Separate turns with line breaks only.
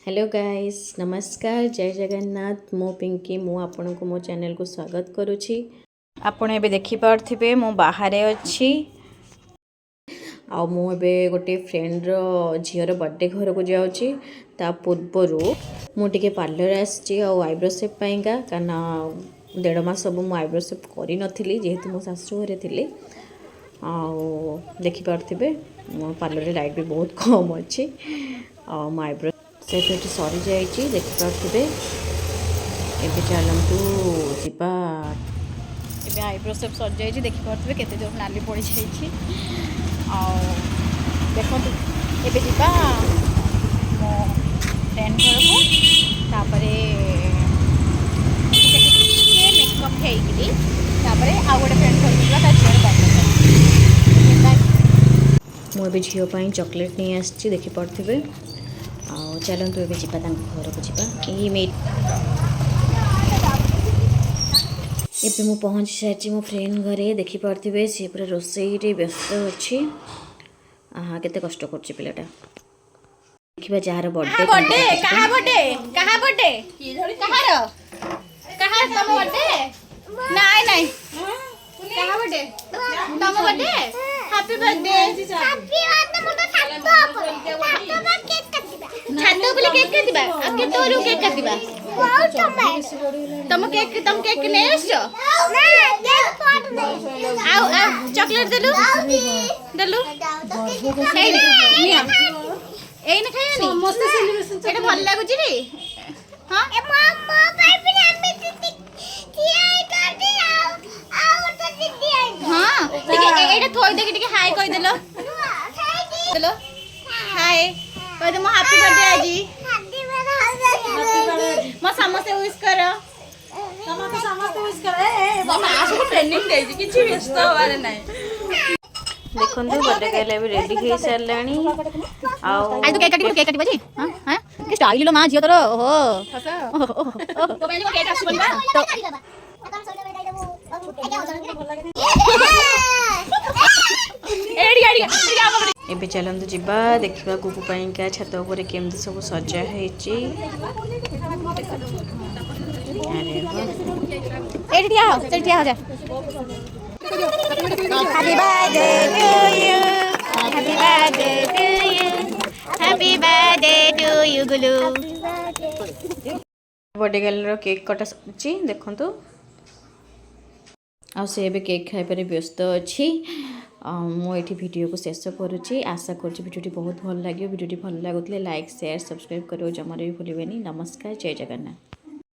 Hello guys नमस्कार जय जगन्नाथ मो पिंकी मु आपण को मो चैनल को स्वागत करुछि। आपण एबे देखि पारथिबे मो बाहरे अछि आ मु एबे गोटे फ्रेंड रो झियर बर्थडे घर को जाउछि। ता पूर्वरु मु टिके पार्लर आछि आ आईब्रो शेप पाइंगा काना 1.5 मास सब मु आईब्रो शेप करि नथिली जेहेतु मो सासु घरे थिली। आ देखि पारथिबे मो पार्लर रे लाइट भी बहुत कम अछि आ मो आईब्रो से सरी जाइए देखिपे। एबे चलतु जीवा एबे आईब्रो सेप सरी जाइए देखिपे केते जोर नाली पड़ जाइए। देखो एबे जीवा मो फ्रेंड घर को तापरे मेकअप हेकरी तापरे आ गोटे फ्रेंड घर को ता झील मुझे झील चॉकलेट नहीं आसी देखिपे। चलतु ए जा घर को जावा ये मु पहुँची सारी मो फ्रेंड घरे देखिपे सी पूरा रोसई व्यस्त अच्छी। केते कष्ट कर पिलाटा देखा जार हैप्पी बर्थडे छातो बोले केक काटिबा आ के तोरू केक काटिबा तुम केक ने आछो आ चॉकलेट देलु एई न खायानी मस्त सेलिब्रेशन एटा भल लागु छी रे। हां ए मम्मा पाइप रे हम टियाई कर दे आ तो दीदी आई हां ठीक है एटा थोई दे के हाय कहि देलो हाय कहि दे मो हैप्पी बर्थडे आजी हैप्पी बर्थडे मो समस्त विश करो समस्त विश कर ए मामा आसु ट्रेनिंग दे किछि व्यस्त होवारे नाही। देखंतु बर्थडे केले भी रेडी हे सरलानी आ आई तो केक काटी बाजी हां हां के स्टाइल लो मां जियो तोर ओहो तो बेनी को केक आसु बनबा एबे चलतु जीवा देखा गुगु पाइंका छात उपर केमती सब सजा है। बर्थडे गर्ल केक कटा सची देखु से केक खाइबार व्यस्त अच्छी। मुझे वीडियो को शेष करुच्ची आशा करुच्ची वीडियो बहुत भल लगे। वीडियो भल लगुले लाइक शेयर सब्सक्राइब करो जमार भी भूलें। नमस्कार जय जगन्नाथ।